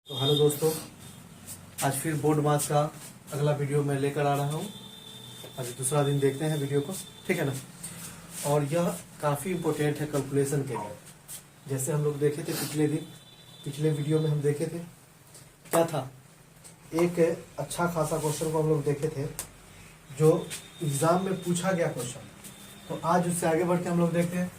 तो हेलो दोस्तों, आज फिर बोर्ड मास का अगला वीडियो मैं लेकर आ रहा हूँ। आज दूसरा दिन देखते हैं वीडियो को, ठीक है ना। और यह काफ़ी इम्पोर्टेंट है कैलकुलेशन के लिए। जैसे हम लोग देखे थे पिछले वीडियो में हम देखे थे क्या था, एक अच्छा खासा क्वेश्चन को हम लोग देखे थे जो एग्ज़ाम में पूछा गया क्वेश्चन। तो आज उससे आगे बढ़ के हम लोग देखते हैं।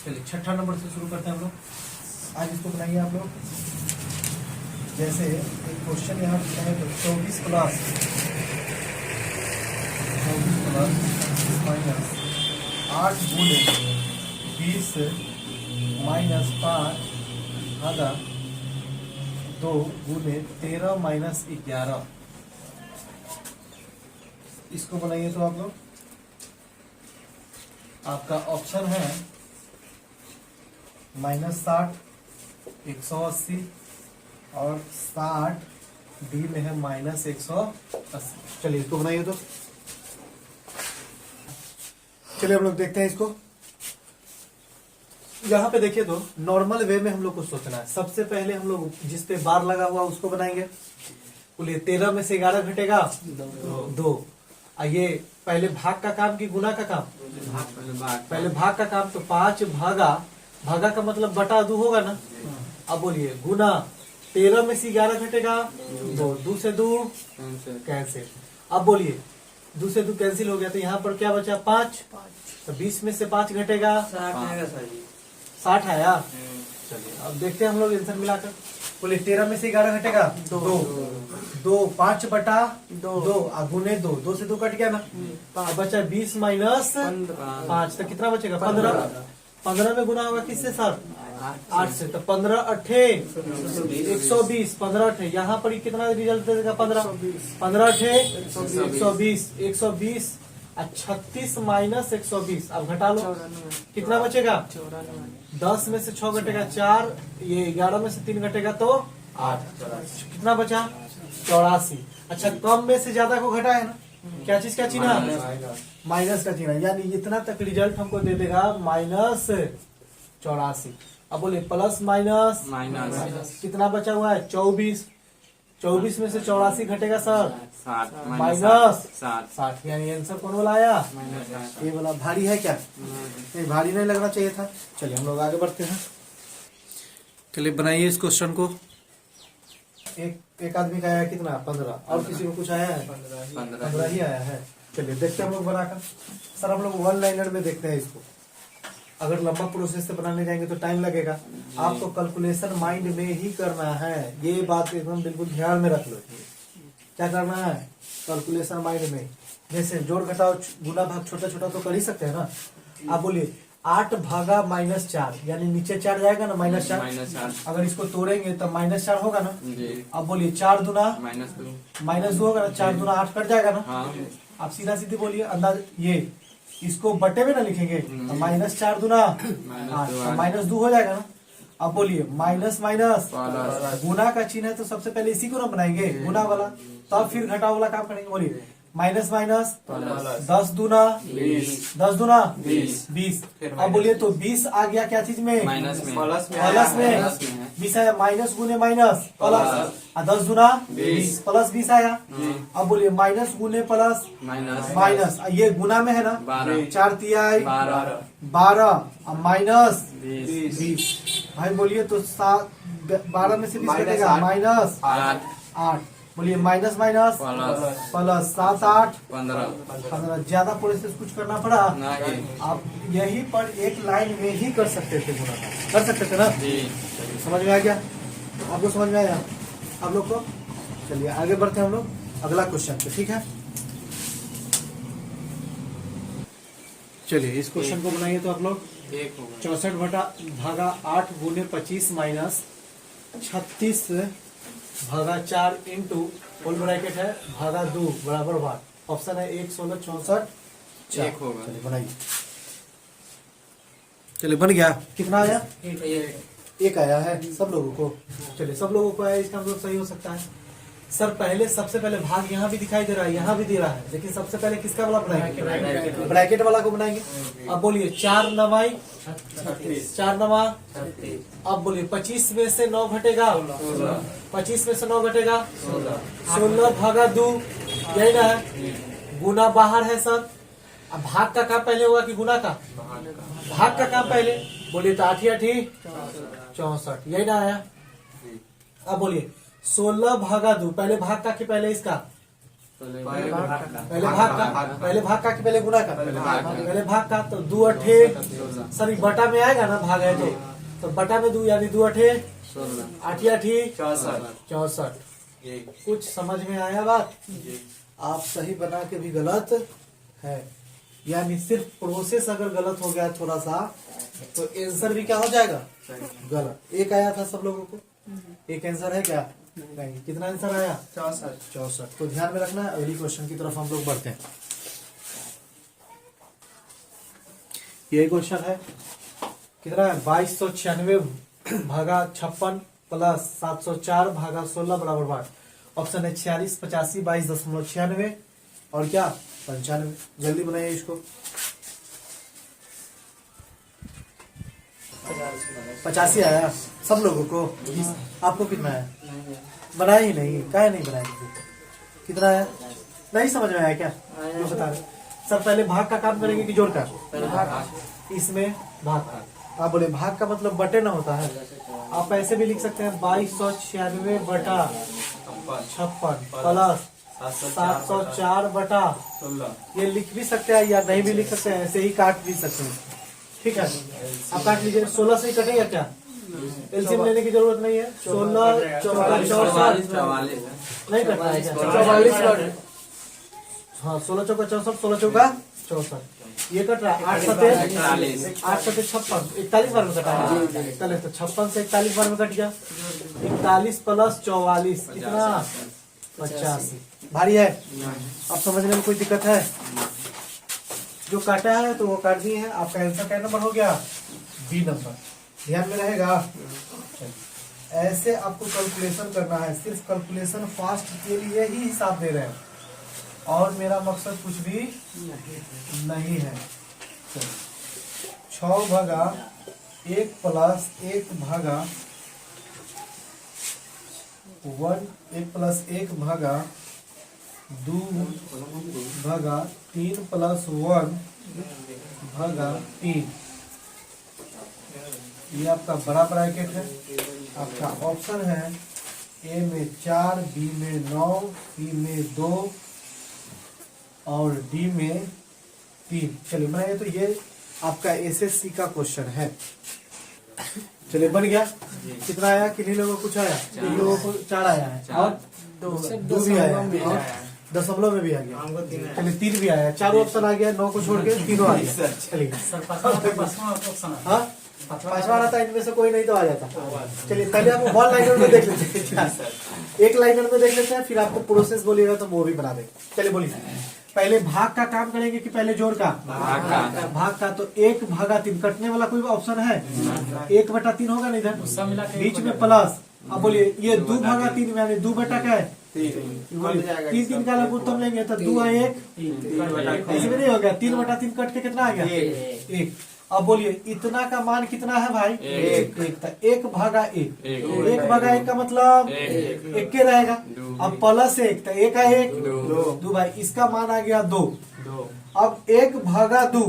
चलिए 6ठा नंबर से शुरू करते हैं हम लोग। आज इसको बनाइए आप लोग। जैसे एक क्वेश्चन यहाँ दिया है तो 24 प्लस माइनस 8 गुणे 20 माइनस 5 भागा 2 गुणे 13 माइनस 11। इसको बनाइए तो आप लोग। आपका ऑप्शन है -60, 180 और 60, डी में है -180। चलिए इसको बनाइए तो। चलिए हम लोग देखते हैं इसको। यहाँ पे देखिए तो नॉर्मल वे में हम लोग को सोचना है। सबसे पहले हम लोग जिस पे बार लगा हुआ उसको बनाएंगे। बोलिए 13 में से 11 घटेगा 2। ये पहले भाग का काम कि गुना का काम? पहले भाग का काम। तो 5 भागा का मतलब बटा 2 होगा ना। अब बोलिए गुना 13 में से 11 घटेगा 2, 2 से 2 कैंसिल। अब बोलिए 2 से 2 कैंसिल हो गया तो यहाँ पर क्या बचा 5। तो 20 में से 5 घटेगा 60 आया। चलिए अब देखते हैं हम लोग आंसर मिलाकर। बोलिए 13 में से 11 घटेगा 2, 5 बटा 2 गुने 2 से 2 कट गया ना। अब बचा 20 माइनस 5 तो कितना बचेगा 15 में गुना होगा किससे सर? 8 से। तो 15 अट्ठे 120, 15 अट्ठे यहाँ पर कितना रिजल्ट देगा 15 अट्ठे 120 36 माइनस 120। अब घटा लो कितना बचेगा 10 में से 6 घटेगा 4, ये 11 में से 3 घटेगा तो 8। कितना बचा 84। अच्छा कम में से ज्यादा को घटा है ना। क्या चीज का चिन्ह? माइनस का चिन्ह। यानी इतना तक रिजल्ट हमको दे देगा -84। अब बोले प्लस माइनस कितना बचा हुआ है 24 में से 84 घटेगा सर माइनस 60। यानी आंसर कौन वाला आया? ये वाला। भारी है क्या? ये भारी नहीं लगना चाहिए था। चलिए हम लोग आगे बढ़ते हैं। चलिए बनाइए इस क्वेश्चन को। एक आदमी का आया कितना 15 और किसी को कुछ आया है 15 ही आया है। चलिए देखते हैं हम लोग बनाकर। सर हम लोग 1 लाइनर में देखते हैं इसको। अगर लंबा प्रोसेस से बनाने जाएंगे तो टाइम लगेगा। आपको कैलकुलेशन माइंड में ही करना है। ये बात एकदम बिल्कुल ध्यान में रख लो। क्या करना है? कैलकुलेशन माइंड में। जैसे जोड़ घटाओ गुना भाग छोटा छोटा तो कर ही सकते हैं ना। आप बोलिए 8 भागा -4 यानी नीचे 4 जाएगा ना -4। अगर इसको तोड़ेंगे तो -4 होगा ना। अब बोलिए 4 दूना -2 होगा ना। 4 दूना 8 कट जाएगा ना। आप सीधा सीधे बोलिए अंदाज। ये इसको बटे में ना लिखेंगे तो -4 दूना 8 -2 हो जाएगा ना। अब बोलिए माइनस गुना का चिन्ह है तो सबसे पहले इसी को ना बनाएंगे गुना वाला, तब फिर घटाव वाला काम करेंगे। बोलिए माइनस 10 दूना 20। अब बोलिए तो 20 आ गया क्या चीज में? प्लस में 20 आया। माइनस गुने माइनस प्लस 10 दूना 20 प्लस 20 आया। अब बोलिए माइनस गुने प्लस माइनस, ये गुना में है ना 4 तिया 12 और माइनस 20। भाई बोलिए तो 12 में से 20 घटेगा -8। बोलिए माइनस प्लस 7 8 15। ज्यादा प्रोसेस कुछ करना पड़ा? आप यही पर एक लाइन में ही कर सकते थे, गुना कर सकते थे ना। समझ में आ गया आप लोग? समझ में आया आप लोग को? चलिए आगे बढ़ते हैं हम लोग अगला क्वेश्चन पे, ठीक है। चलिए इस क्वेश्चन को बनाइए तो आप लोग। 64 भागा 8 गुने 25 माइनस 36 भागा 4 इंटू फुल ब्रैकेट है भागा 2 बराबर 8। ऑप्शन है 1 16 64 चलिए बनाइए। चलिए बन गया। कितना आया? 1 आया है सब लोगों को। चलिए सब लोगों को आया, इसका मतलब सही हो सकता है। सर पहले सबसे पहले भाग यहाँ भी दिखाई दे रहा है, यहाँ भी दे रहा है, लेकिन सबसे पहले किसका वाला बनाएंगे? ब्रैकेट वाला को बनाएंगे। अब बोलिए 4 9 4 9, अब बोलिए 25 में से 9 घटेगा, 25 में से 9 घटेगा 16 भागा 2, यही ना है। गुना बाहर है सर। अब भाग का काम पहले होगा कि गुना का? भाग का काम पहले। बोलिए तो 8 8 64, यही ना आया। अब बोलिए 16 भागा 2, पहले भाग का कि पहले इसका? पहले भाग का। पहले भाग का कि पहले गुना का? पहले भाग का। तो 2 8 सर बटा में आएगा ना, भाग है तो बटा में 2 यानी 2 8 8 8 64। कुछ समझ में आया बात? आप सही बना के भी गलत है, यानी सिर्फ प्रोसेस अगर गलत हो गया थोड़ा सा तो आंसर भी क्या हो जाएगा? गलत। एक आया था सब लोगों को, एक आंसर है क्या? नहीं। कितना आंसर आया? 64। तो ध्यान में रखना है। अगली क्वेश्चन की तरफ हम लोग बढ़ते हैं। यही क्वेश्चन है। कितना है? 2296 भागा 56 प्लस 704 भागा 16 बराबर 8। ऑप्शन है 46 85 22.96 और क्या 95। जल्दी बनाइए इसको। 85 आया सब लोगों को? आपको कितना है? बनाया ही नहीं, काहे नहीं बनाया? कितना है? नहीं समझ में आया क्या? जो बता रहे सर पहले भाग का काम करेंगे कि जोड़ का? इसमें भाग का। आप बोले भाग का मतलब बटे ना होता है। आप ऐसे भी लिख सकते हैं 2296 बटा 56 प्लस 704 बटा 16। ये लिख भी सकते हैं या नहीं भी लिख सकते हैं, ऐसे ही काट भी सकते हैं। ठीक है, आप काट लीजिए। 16 से ही कटेगा क्या? एलसीएम लेने की जरूरत नहीं है। 16 44 नहीं कटना है क्या? 44। हाँ 16 चौका 64, 16 चौका 64, ये कट रहा है। 8 सते 56, 41 बार में कटा है। 41 तो 56 से 41 बार में कट गया। 41 प्लस 44 कितना? 85। भारी है? अब समझने में कोई दिक्कत है? जो काटा है तो वो काट दिए हैं। आपका आंसर क्या नंबर हो गया? B number. ध्यान में रहेगा। ऐसे आपको कैलकुलेशन करना है, सिर्फ कैलकुलेशन फास्ट के लिए ही हिसाब दे रहे हैं और मेरा मकसद कुछ भी नहीं है। 6 भागा 1 प्लस 1 भागा 1, 1 प्लस 1 भागा 2 भागा 3 प्लस 1 भागा 3। ये आपका बड़ा ब्रैकेट है। आपका ऑप्शन है ए में 4, बी में 9, सी में 2 और डी में 3। चलिए बनाइए। तो ये आपका एसएससी का क्वेश्चन है। चलिए बन गया। कितना आया? किन्हीं लोगों को कुछ आया? इन लोगों को 4 आया है और 2 भी आया, दशमलव में भी आ गया। चलिए 3 भी आया। 4 ऑप्शन आ गया, 9 को छोड़ के 3 आ गया। चलिए हाँ 5वां आता है, इनमें से कोई नहीं तो आ जाता। चलिए पहले आप 1 लाइनर में देख लेते हैं। 1 लाइनर में देख लेते हैं, फिर आपको प्रोसेस बोलिएगा तो वो भी बना देंगे। चलिए बोलिए पहले भाग का काम करेंगे कि पहले जोड़ का? भाग का। तो 1 भागा 3 कटने वाला कोई ऑप्शन है? 1 बटा 3 होगा ना इधर बीच में प्लस। अब बोलिए ये 2 भागा 3 यानी 2 बटा क्या है? 3 3 का लघुत्तम लेंगे तो 2 है 1, इसमें नहीं हो गया। 3 बटा 3 कट के कितना आ गया? 1। अब बोलिए इतना का मान कितना है भाई? 1। 1 भागा 1, 1 भागा 1 का मतलब 1 के रहेगा। अब प्लस 1 तो 1 है 1, 2 भाई इसका मान आ गया 2। अब 1 भागा 2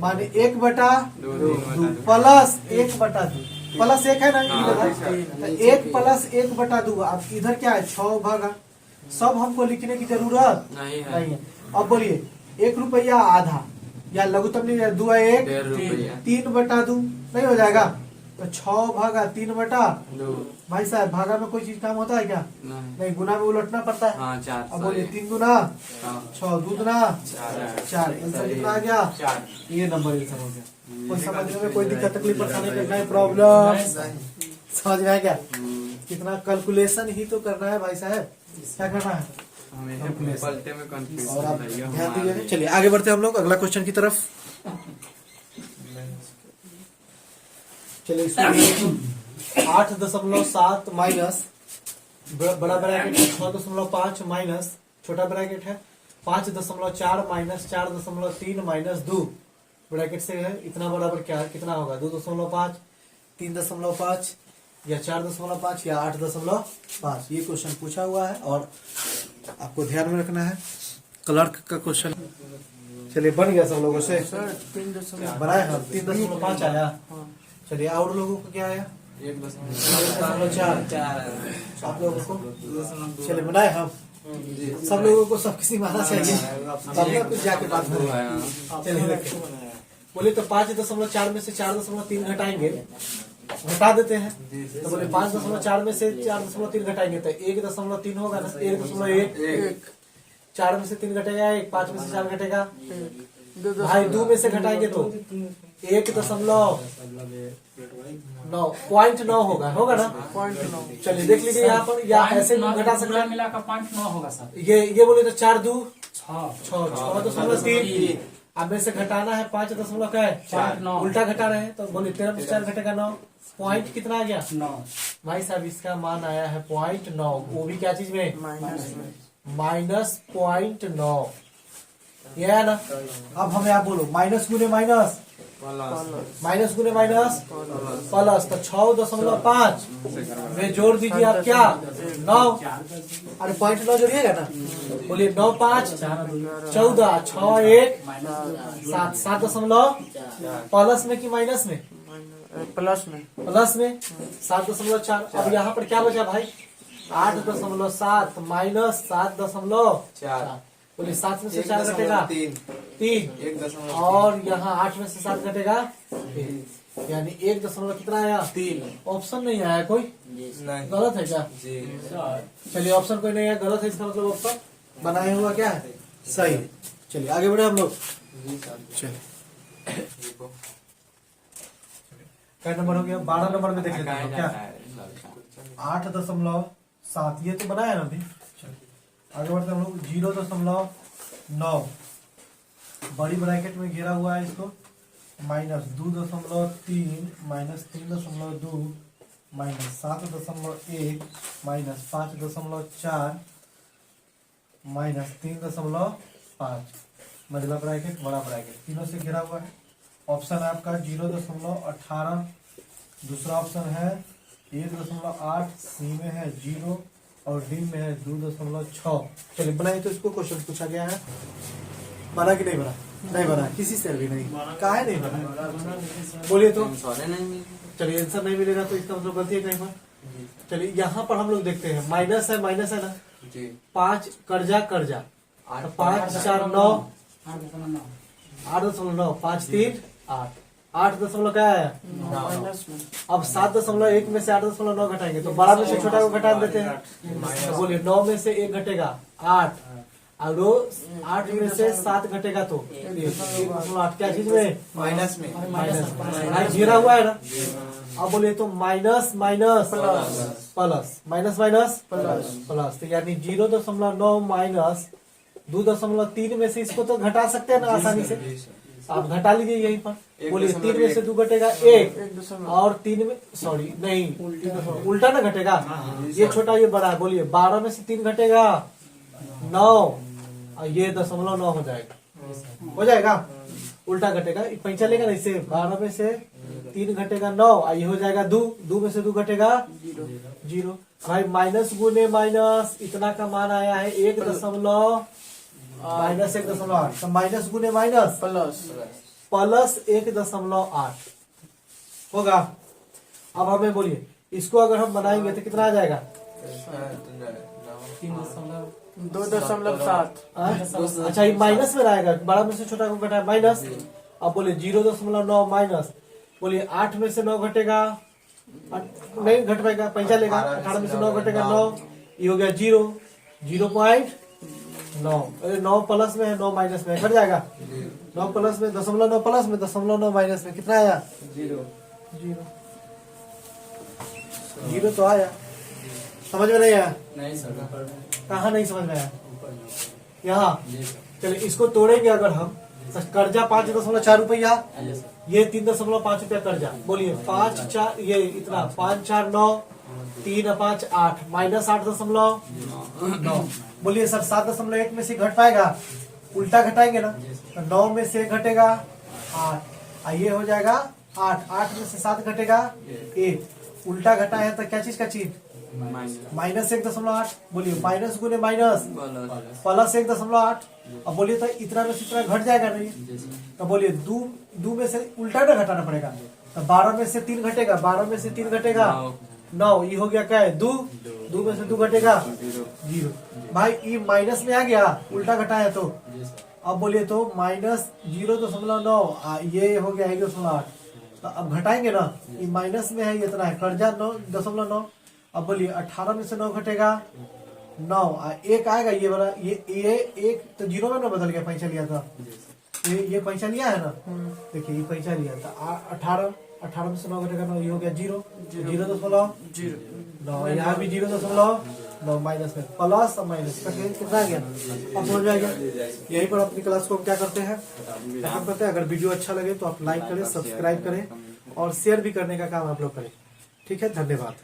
माने 1 बटा 2 प्लस 1 बटा 2 प्लस 1 है ना? 1 प्लस 1 बटा 2। अब इधर क्या है? 6 भागा। सब हमको लिखने की जरूरत नहीं है। अब बोलिए 1 रुपया आधा या लघुत्तम नहीं है 2 है 1, 3 बटा 2 नहीं हो जाएगा? तो 6 भागा 3 बटा 2। भाई साहब भागा में कोई चीज काम होता है क्या? नहीं गुना में उलटना पड़ता है। अब बोलिए 3 गुना 6, 2 गुना 4। आंसर कितना आ गया? ये नंबर आंसर हो गया। कोई समझने में कोई दिक्कत तकलीफ परेशानी करना है? प्रॉब्लम समझ में आया क्या? कितना कैलकुलेशन ही तो करना है भाई साहब। क्या करना है? और आप ध्यान दीजिए। चलिए आगे बढ़ते हैं हम लोग अगला क्वेश्चन की तरफ। चलिए 8.7 माइनस बड़ा ब्रैकेट है 6.5 माइनस छोटा ब्रैकेट है 5.4 माइनस 4.3 माइनस 2 ब्रैकेट से है इतना बराबर क्या है कितना होगा 2.5 3.5 या 4.5 या 8.5 ये क्वेश्चन पूछा हुआ है और आपको ध्यान में रखना है क्लर्क का क्वेश्चन। चलिए बन गया सब लोगों से बनाए हम 3.5 आया। चलिए और लोगों को क्या आया 1.4 आप लोगों को चलिए बनाए हम सब लोगों को सब किसी माना चाहिए तब ना कुछ जाके बात करें। चलिए देखिए बोले तो 5.4 में से 4.3 घटाएंगे घटा देते हैं तो बोले 5.4 में से 4.3 घटाएंगे तो 1.3 होगा ना 1.1 4 में से 3 घटेगा 1 5 में से 4 घटेगा भाई 2 में से घटाएंगे तो 1.9 होगा ना 0.9 चलिए देख लीजिए यहाँ पर या ऐसे घटा सकते हैं मिलाकर 0.9 होगा सर। ये बोले तो 4 2 6.3 अब में से घटाना है 5.4 उल्टा घटा रहे हैं तो बोले 13 में से 4 घटेगा 9 पॉइंट कितना आ गया 9 भाई साहब इसका मान आया है 0.9 वो भी क्या चीज में -0.9 ये है ना। अब हमें आप बोलो माइनस गुने माइनस माइनस गुने माइनस प्लस तो 6.5 में जोड़ दीजिए आप क्या 9 अरे 0.9 जोड़िएगा ना बोलिए 9 5 14 6 1 7 7 प्लस में कि माइनस में प्लस में 7.4 अब यहाँ पर क्या बचा भाई 8.7 माइनस 7.4 बोलिए 7 में से 4 घटेगा 3 और यहाँ 8 में से 7 घटेगा यानी 1 कितना आया 3 ऑप्शन नहीं आया कोई नहीं गलत है क्या चलिए ऑप्शन कोई नहीं है गलत है इसका मतलब ऑप्शन बनाया हुआ क्या है सही। चलिए आगे बढ़े हम लोग चलिए क्या नंबर हो गया 12 नंबर में देख लेते हैं क्या 8.7 ये तो बनाया ना अभी आगे बढ़ते हम लोग 0.9 बड़ी ब्रैकेट में घेरा हुआ है इसको minus 2.3 minus 3.2 minus 7.1 minus 5.4 minus 3.5 मझला ब्रैकेट बड़ा ब्रैकेट तीनों से घिरा हुआ है। ऑप्शन है आपका 0.18 दूसरा ऑप्शन है 1.8 सी में है 0 और डी में है 2.6। चलिए बनाइए तो इसको क्वेश्चन पूछा गया है बना कि नहीं बना नहीं बना किसी से भी नहीं काहे नहीं बना बोलिए तो चलिए आंसर नहीं मिलेगा तो इसका मतलब गलती है कहीं पर। चलिए यहाँ पर हम लोग देखते हैं माइनस है ना 5 कर्जा 5 4 9 8.9 5 3 8 8 क्या है अब 7.1 में से 8.9 घटाएंगे तो बड़ा में से छोटा को घटा देते हैं तो बोलिए 9 में से 1 घटेगा 8 और 8 में से 7 घटेगा तो 8 क्या चीज में माइनस में जीरा हुआ है ना। अब बोलिए तो minus minus plus minus minus plus तो यानी 0.9 माइनस 2.3 में से इसको तो घटा सकते हैं ना आसानी से आप घटा लीजिए यहीं पर बोलिए 3 में से 2 घटेगा 1 और 3 में सॉरी नहीं उल्टा ना घटेगा ये छोटा ये बड़ा है बोलिए 12 में से 3 घटेगा 9 और ये 0.9 हो जाएगा उल्टा घटेगा पैंचा लेगा ना इसे 12 में से 3 घटेगा 9 और ये हो जाएगा 2 में से 2 घटेगा 0 भाई माइनस गुने माइनस इतना का मान आया है 1 माइनस 1.8 तो माइनस गुने माइनस प्लस 1.8 होगा। अब हमें बोलिए इसको अगर हम बनाएंगे तो कितना आ जाएगा 2.7 अच्छा ये माइनस में रहेगा बड़ा में से छोटा को घटाए माइनस। अब बोलिए 0.9 माइनस बोलिए 8 में से 9 घटेगा नहीं घट पाएगा पैंचा लेगा 18 में से 9 घटेगा 9 ये हो गया 0.9 अरे 9 प्लस में है 9 माइनस में घट जाएगा 9 प्लस में 0.9 प्लस में 0.9 माइनस में कितना आया 0 तो आया समझ में नहीं आया नहीं सर कहाँ नहीं समझ में आया यहाँ चलिए इसको तोड़ेंगे अगर हम तो कर्जा 5.4 रुपया ये 3.5 रुपया कर्जा बोलिए 5 4 ये इतना 5 4 9 3 और 5 8 -8.9। बोलिए सर 7.1 में से घट पाएगा? उल्टा घटाएंगे ना, तो 9 में से घटेगा 8, ये हो जाएगा 8। 8 में से 7 घटेगा 1। उल्टा घटा है तो क्या चीज का चीज? -1.8। बोलिए माइनस गुने माइनस प्लस 1.8। अब बोलिए तो इतना में से इतना घट जाएगा नहीं, तो बोलिए 2 में से उल्टा ना घटाना पड़ेगा, तो 12 में से 3 घटेगा, 12 में से 3 घटेगा 9। ये हो गया क्या है? 2 में से 2 घटेगा 0। भाई ये माइनस में आ गया, उल्टा घटाया तो। अब बोलिए तो -0.9, ये हो गया 1.8। तो अब घटाएंगे ना, ये माइनस में है, ये इतना है, कर्जा 9.9। अब बोलिए 18 में से 9 घटेगा 9, 1 आएगा, ये वाला ये 1 तो 0 में ना बदल गया, पैसा लिया था, ये पैसा लिया है ना, देखिए ये पैसा लिया था 18 में से 9 घटेगा 9, ये हो गया 0.9। यहाँ भी 0.9 माइनस में प्लस और माइनस करके कितना आ गया? अब समझ में आ गया। यहीं पर अपनी क्लास को हम क्या करते हैं, काम करते हैं। अगर वीडियो अच्छा लगे तो आप लाइक करें, सब्सक्राइब करें और शेयर भी करने का काम आप लोग करें। ठीक है, धन्यवाद।